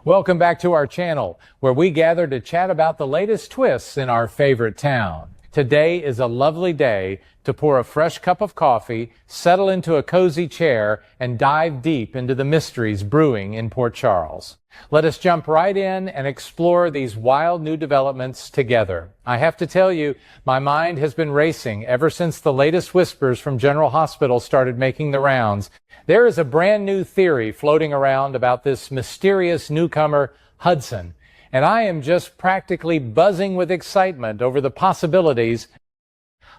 Welcome back to our channel, where we gather to chat about the latest twists in our favorite town. Today is a lovely day to pour a fresh cup of coffee, settle into a cozy chair, and dive deep into the mysteries brewing in Port Charles. Let us jump right in and explore these wild new developments together. I have to tell you, my mind has been racing ever since the latest whispers from General Hospital started making the rounds. There is a brand new theory floating around about this mysterious newcomer, Hudson, and I am just practically buzzing with excitement over the possibilities.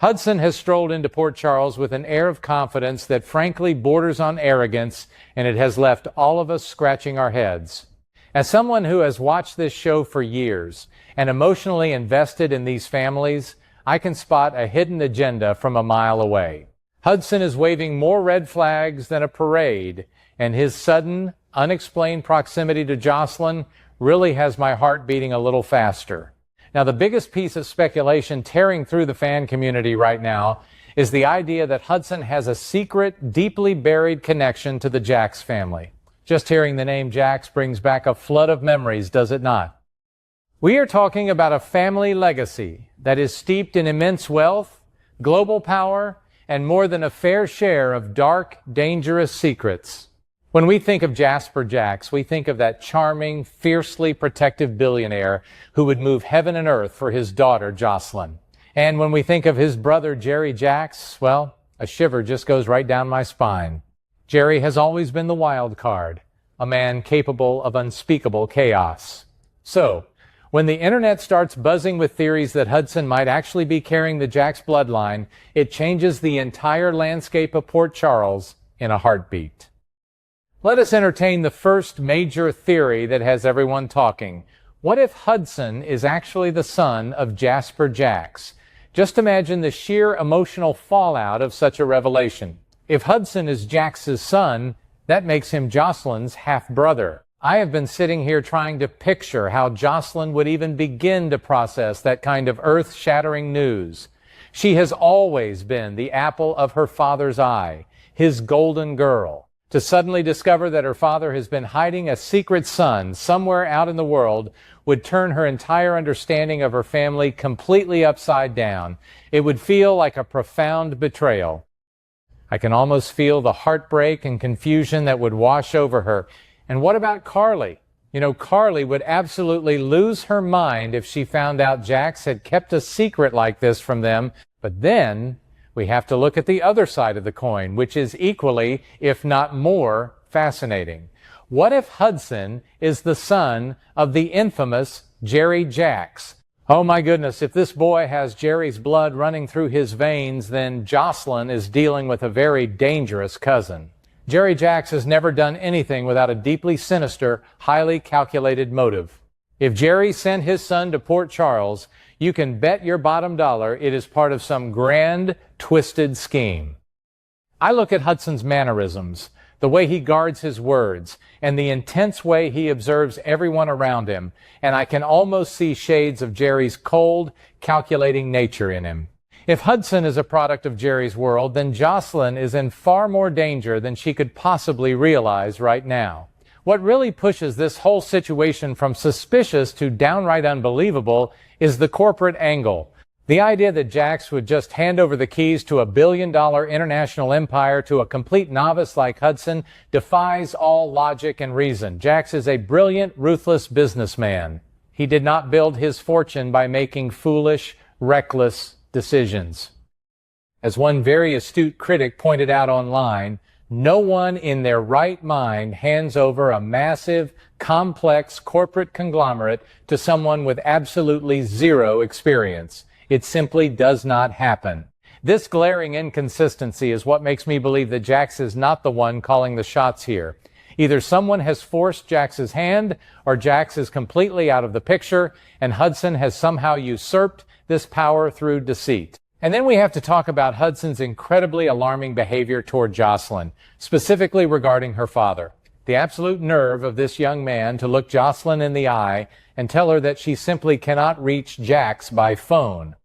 Hudson has strolled into Port Charles with an air of confidence that frankly borders on arrogance, and it has left all of us scratching our heads. As someone who has watched this show for years and emotionally invested in these families, I can spot a hidden agenda from a mile away. Hudson is waving more red flags than a parade, and his sudden, unexplained proximity to Jocelyn really has my heart beating a little faster. Now, the biggest piece of speculation tearing through the fan community right now is the idea that Hudson has a secret, deeply buried connection to the Jacks family. Just hearing the name Jacks brings back a flood of memories, does it not? We are talking about a family legacy that is steeped in immense wealth, global power, and more than a fair share of dark, dangerous secrets. When we think of Jasper Jacks, we think of that charming, fiercely protective billionaire who would move heaven and earth for his daughter, Jocelyn. And when we think of his brother, Jerry Jacks, well, a shiver just goes right down my spine. Jerry has always been the wild card, a man capable of unspeakable chaos. So, when the internet starts buzzing with theories that Hudson might actually be carrying the Jacks bloodline, it changes the entire landscape of Port Charles in a heartbeat. Let us entertain the first major theory that has everyone talking. What if Hudson is actually the son of Jasper Jacks? Just imagine the sheer emotional fallout of such a revelation. If Hudson is Jacks's son, that makes him Jocelyn's half-brother. I have been sitting here trying to picture how Jocelyn would even begin to process that kind of earth-shattering news. She has always been the apple of her father's eye, his golden girl. To suddenly discover that her father has been hiding a secret son somewhere out in the world would turn her entire understanding of her family completely upside down. It would feel like a profound betrayal. I can almost feel the heartbreak and confusion that would wash over her. And what about Carly? Carly would absolutely lose her mind if she found out Jacks had kept a secret like this from them. But then we have to look at the other side of the coin, which is equally, if not more, fascinating. What if Hudson is the son of the infamous Jerry Jacks? Oh my goodness, if this boy has Jerry's blood running through his veins, then Jocelyn is dealing with a very dangerous cousin. Jerry Jacks has never done anything without a deeply sinister, highly calculated motive. If Jerry sent his son to Port Charles, you can bet your bottom dollar it is part of some grand, twisted scheme. I look at Hudson's mannerisms, the way he guards his words, and the intense way he observes everyone around him, and I can almost see shades of Jerry's cold, calculating nature in him. If Hudson is a product of Jerry's world, then Jocelyn is in far more danger than she could possibly realize right now. What really pushes this whole situation from suspicious to downright unbelievable is the corporate angle. The idea that Jacks would just hand over the keys to a billion-dollar international empire to a complete novice like Hudson defies all logic and reason. Jacks is a brilliant, ruthless businessman. He did not build his fortune by making foolish, reckless decisions. As one very astute critic pointed out online, no one in their right mind hands over a massive, complex corporate conglomerate to someone with absolutely zero experience. It simply does not happen. This glaring inconsistency is what makes me believe that Jacks is not the one calling the shots here. Either someone has forced Jacks's hand, or Jacks is completely out of the picture, and Hudson has somehow usurped this power through deceit. And then we have to talk about Hudson's incredibly alarming behavior toward Jocelyn, specifically regarding her father. The absolute nerve of this young man to look Jocelyn in the eye and tell her that she simply cannot reach Jacks by phone.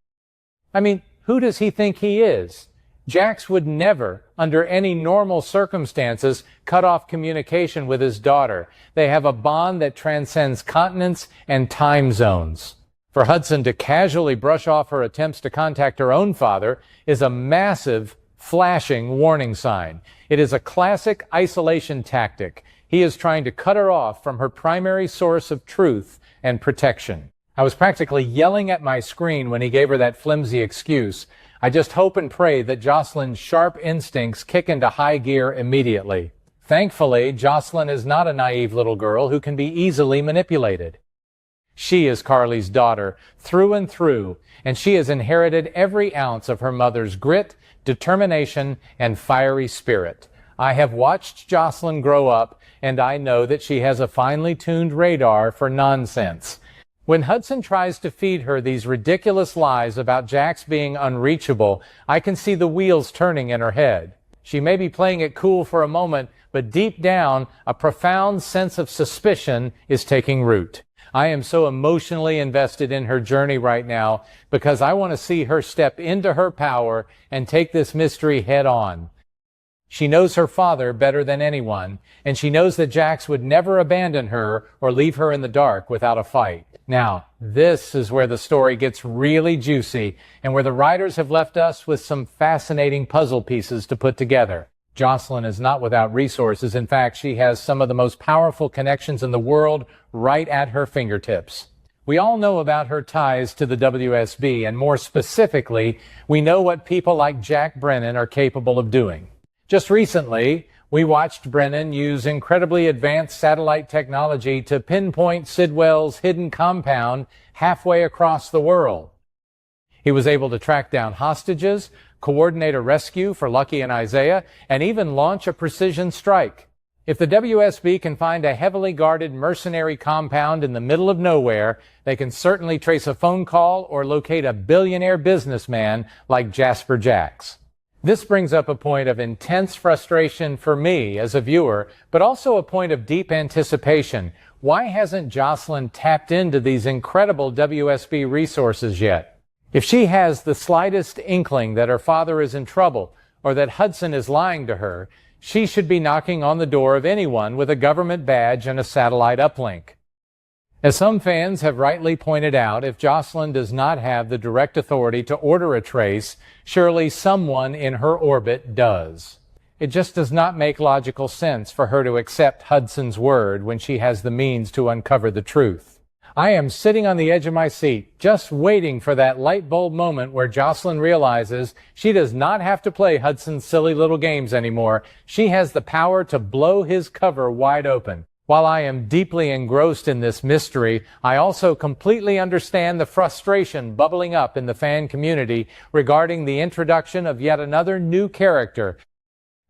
I mean, who does he think he is? Jax would never, under any normal circumstances, cut off communication with his daughter. They have a bond that transcends continents and time zones. For Hudson to casually brush off her attempts to contact her own father is a massive, flashing warning sign. It is a classic isolation tactic. He is trying to cut her off from her primary source of truth and protection. I was practically yelling at my screen when he gave her that flimsy excuse. I just hope and pray that Jocelyn's sharp instincts kick into high gear immediately. Thankfully, Jocelyn is not a naive little girl who can be easily manipulated. She is Carly's daughter through and through, and she has inherited every ounce of her mother's grit, determination, and fiery spirit. I have watched Jocelyn grow up, and I know that she has a finely tuned radar for nonsense. When Hudson tries to feed her these ridiculous lies about Jax being unreachable, I can see the wheels turning in her head. She may be playing it cool for a moment, but deep down, a profound sense of suspicion is taking root. I am so emotionally invested in her journey right now because I want to see her step into her power and take this mystery head on. She knows her father better than anyone, and she knows that Jax would never abandon her or leave her in the dark without a fight. Now, this is where the story gets really juicy and where the writers have left us with some fascinating puzzle pieces to put together. Jocelyn is not without resources. In fact, she has some of the most powerful connections in the world right at her fingertips. We all know about her ties to the WSB, and more specifically, we know what people like Jack Brennan are capable of doing. Just recently, we watched Brennan use incredibly advanced satellite technology to pinpoint Sidwell's hidden compound halfway across the world. He was able to track down hostages, coordinate a rescue for Lucky and Isaiah, and even launch a precision strike. If the WSB can find a heavily guarded mercenary compound in the middle of nowhere, they can certainly trace a phone call or locate a billionaire businessman like Jasper Jax. This brings up a point of intense frustration for me as a viewer, but also a point of deep anticipation. Why hasn't Jocelyn tapped into these incredible WSB resources yet? If she has the slightest inkling that her father is in trouble or that Hudson is lying to her, she should be knocking on the door of anyone with a government badge and a satellite uplink. As some fans have rightly pointed out, if Jocelyn does not have the direct authority to order a trace, surely someone in her orbit does. It just does not make logical sense for her to accept Hudson's word when she has the means to uncover the truth. I am sitting on the edge of my seat, just waiting for that light bulb moment where Jocelyn realizes she does not have to play Hudson's silly little games anymore. She has the power to blow his cover wide open. While I am deeply engrossed in this mystery, I also completely understand the frustration bubbling up in the fan community regarding the introduction of yet another new character.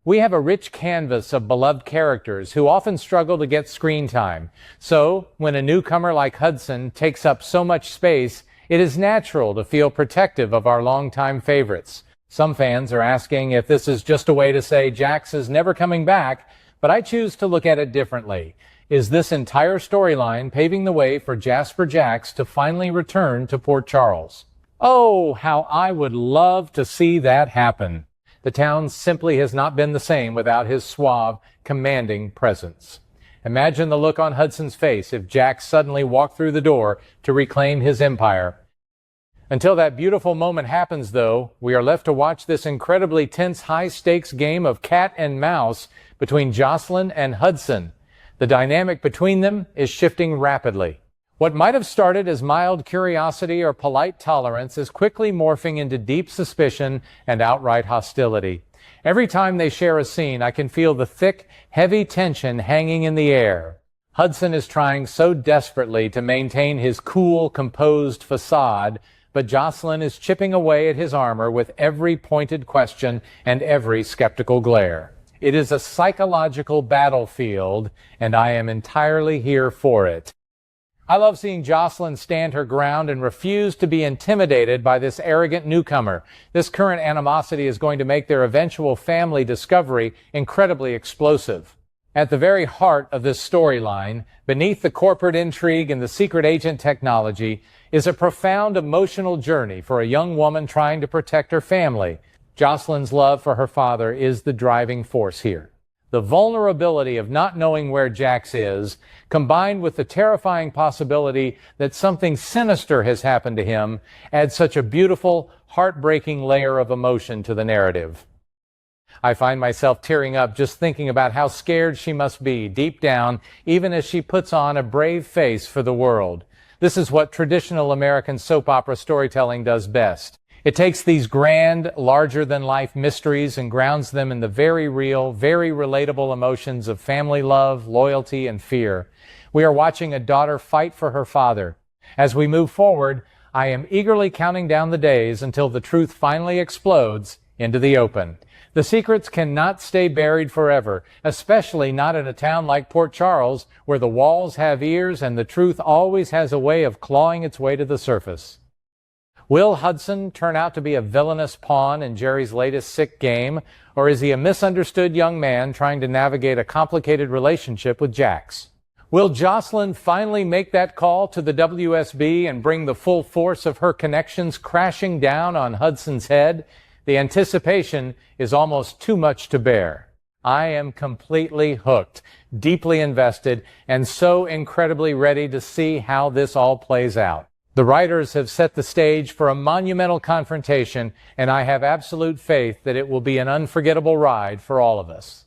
We have a rich canvas of beloved characters who often struggle to get screen time. So, when a newcomer like Hudson takes up so much space, it is natural to feel protective of our longtime favorites. Some fans are asking if this is just a way to say Jax is never coming back, but I choose to look at it differently. Is this entire storyline paving the way for Jasper Jax to finally return to Port Charles? Oh, how I would love to see that happen. The town simply has not been the same without his suave, commanding presence. Imagine the look on Hudson's face if Jax suddenly walked through the door to reclaim his empire. Until that beautiful moment happens, though, we are left to watch this incredibly tense, high-stakes game of cat and mouse between Jocelyn and Hudson. The dynamic between them is shifting rapidly. What might have started as mild curiosity or polite tolerance is quickly morphing into deep suspicion and outright hostility. Every time they share a scene, I can feel the thick, heavy tension hanging in the air. Hudson is trying so desperately to maintain his cool, composed facade, but Jocelyn is chipping away at his armor with every pointed question and every skeptical glare. It is a psychological battlefield, and I am entirely here for it. I love seeing Jocelyn stand her ground and refuse to be intimidated by this arrogant newcomer. This current animosity is going to make their eventual family discovery incredibly explosive. At the very heart of this storyline, beneath the corporate intrigue and the secret agent technology, is a profound emotional journey for a young woman trying to protect her family. Jocelyn's love for her father is the driving force here. The vulnerability of not knowing where Jax is, combined with the terrifying possibility that something sinister has happened to him, adds such a beautiful, heartbreaking layer of emotion to the narrative. I find myself tearing up just thinking about how scared she must be deep down, even as she puts on a brave face for the world. This is what traditional American soap opera storytelling does best. It takes these grand, larger-than-life mysteries and grounds them in the very real, very relatable emotions of family love, loyalty, and fear. We are watching a daughter fight for her father. As we move forward, I am eagerly counting down the days until the truth finally explodes into the open. The secrets cannot stay buried forever, especially not in a town like Port Charles, where the walls have ears and the truth always has a way of clawing its way to the surface. Will Hudson turn out to be a villainous pawn in Jerry's latest sick game, or is he a misunderstood young man trying to navigate a complicated relationship with Jax? Will Jocelyn finally make that call to the WSB and bring the full force of her connections crashing down on Hudson's head? The anticipation is almost too much to bear. I am completely hooked, deeply invested, and so incredibly ready to see how this all plays out. The writers have set the stage for a monumental confrontation, and I have absolute faith that it will be an unforgettable ride for all of us.